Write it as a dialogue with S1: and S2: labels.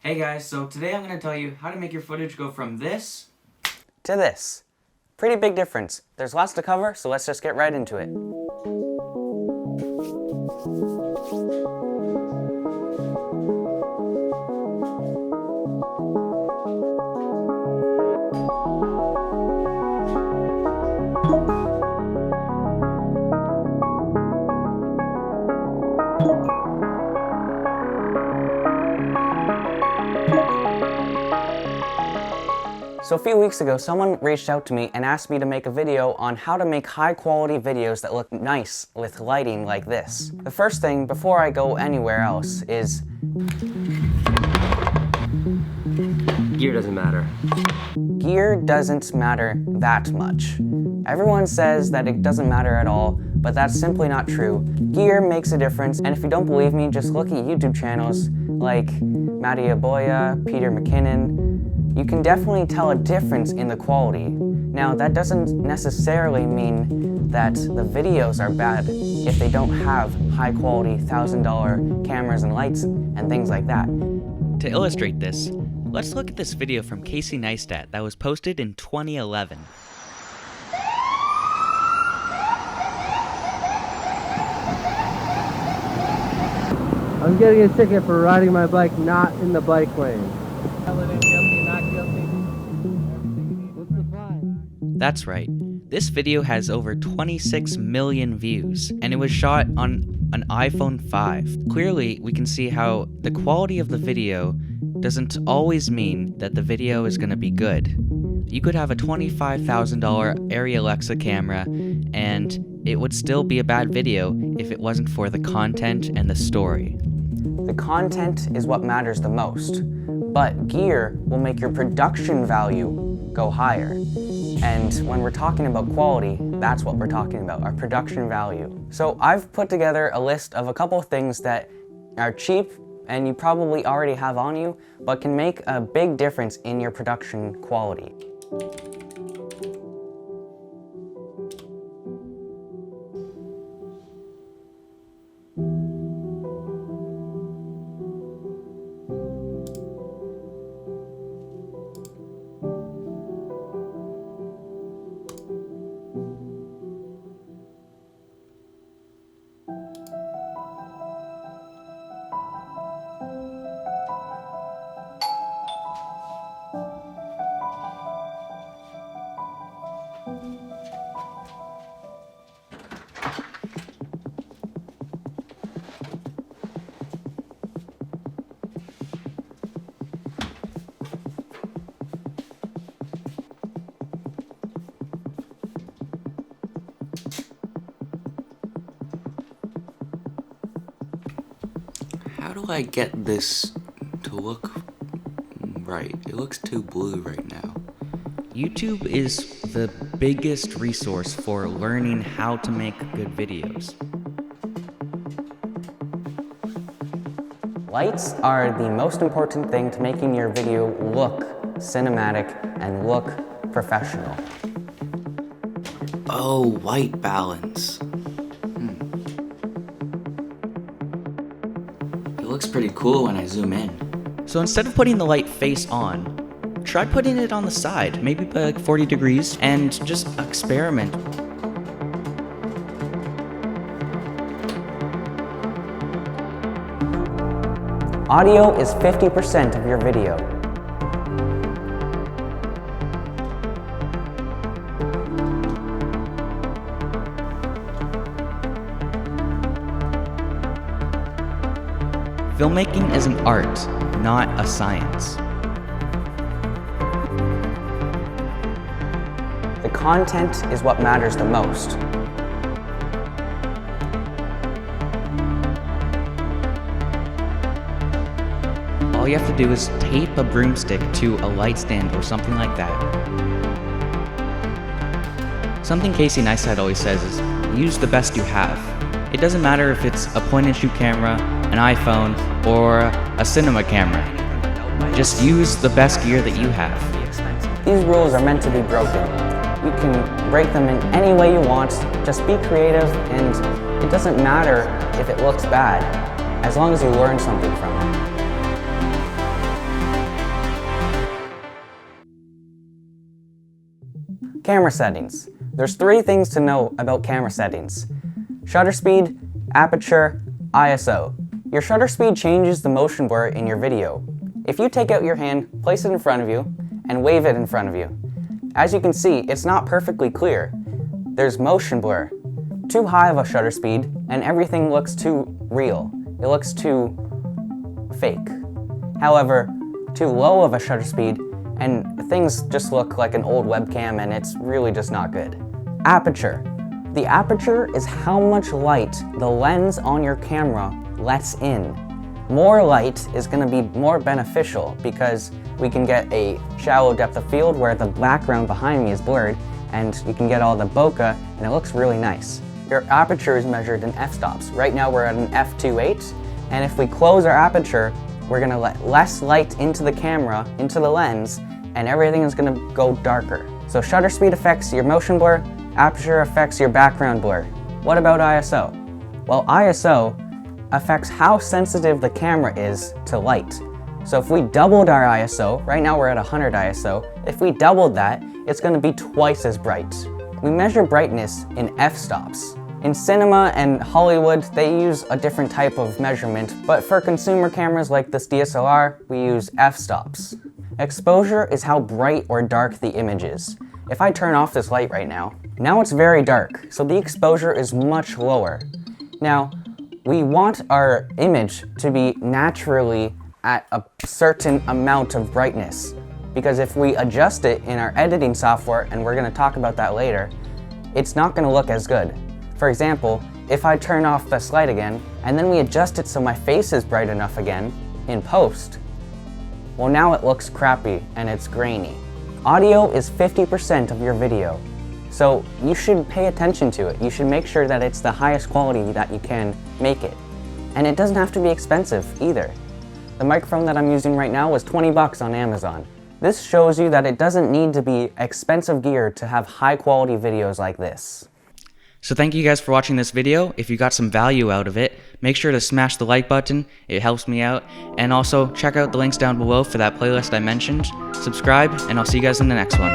S1: Hey guys, so today I'm going to tell you how to make your footage go from this
S2: to this. Pretty big difference. There's lots to cover, so let's just get right into it. So a few weeks ago, someone reached out to me and asked me to make a video on how to make high quality videos that look nice with lighting like this. The first thing, before I go anywhere else, is
S3: gear doesn't matter.
S2: Gear doesn't matter that much. Everyone says that it doesn't matter at all, but that's simply not true. Gear makes a difference, and if you don't believe me, just look at YouTube channels like Matty Aboya, Peter McKinnon. You can definitely tell a difference in the quality. Now, that doesn't necessarily mean that the videos are bad if they don't have high quality $1,000 cameras and lights and things like that.
S1: To illustrate this, let's look at this video from Casey Neistat that was posted in 2011.
S3: I'm getting a ticket for riding my bike not in the bike lane.
S1: That's right. This video has over 26 million views, and it was shot on an iPhone 5. Clearly, we can see how the quality of the video doesn't always mean that the video is going to be good. You could have a $25,000 Arri Alexa camera, and it would still be a bad video if it wasn't for the content and the story.
S2: The content is what matters the most, but gear will make your production value go higher. And when we're talking about quality, that's what we're talking about, our production value. So I've put together a list of a couple things that are cheap and you probably already have on you, but can make a big difference in your production quality.
S1: How do I get this to look right? It looks too blue right now. YouTube is the biggest resource for learning how to make good videos.
S2: Lights are the most important thing to making your video look cinematic and look professional.
S1: Oh, white balance. It looks pretty cool when I zoom in. So instead of putting the light face on, try putting it on the side, maybe by like 40 degrees, and just experiment.
S2: Audio is 50% of your video.
S1: Filmmaking is an art, not a science.
S2: The content is what matters the most.
S1: All you have to do is tape a broomstick to a light stand or something like that. Something Casey Neistat always says is, use the best you have. It doesn't matter if it's a point-and-shoot camera, an iPhone, or a cinema camera. Just use the best gear that you have.
S2: These rules are meant to be broken. You can break them in any way you want, just be creative, and it doesn't matter if it looks bad. as long as you learn something from it. Camera settings. There's 3 things to know about camera settings: shutter speed, aperture, ISO. Your shutter speed changes the motion blur in your video. If you take out your hand, place it in front of you, and wave it in front of you, as you can see, it's not perfectly clear. There's motion blur. Too high of a shutter speed, and everything looks too real. It looks too fake. However, too low of a shutter speed, and things just look like an old webcam, and it's really just not good. Aperture. The aperture is how much light the lens on your camera lets in. More light is going to be more beneficial because we can get a shallow depth of field where the background behind me is blurred, and you can get all the bokeh, and it looks really nice. Your aperture is measured in f-stops. Right now we're at an f2.8, and if we close our aperture, we're going to let less light into the camera, into the lens, and everything is going to go darker. So shutter speed affects your motion blur, aperture affects your background blur. What about ISO? Well, ISO affects how sensitive the camera is to light. So if we doubled our ISO, right now we're at 100 ISO, if we doubled that, it's going to be twice as bright. We measure brightness in f-stops. In cinema and Hollywood, they use a different type of measurement, but for consumer cameras like this DSLR, we use f-stops. Exposure is how bright or dark the image is. If I turn off this light right now it's very dark, so the exposure is much lower. Now, we want our image to be naturally at a certain amount of brightness, because if we adjust it in our editing software, and we're going to talk about that later, it's not going to look as good. For example, if I turn off this light again, and then we adjust it so my face is bright enough again in post, well, now it looks crappy and it's grainy. Audio is 50% of your video, so you should pay attention to it. You should make sure that it's the highest quality that you can make it. And it doesn't have to be expensive either. The microphone that I'm using right now was 20 bucks on Amazon. This shows you that it doesn't need to be expensive gear to have high quality videos like this.
S1: So thank you guys for watching this video. If you got some value out of it, make sure to smash the like button. It helps me out. And also check out the links down below for that playlist I mentioned. Subscribe, and I'll see you guys in the next one.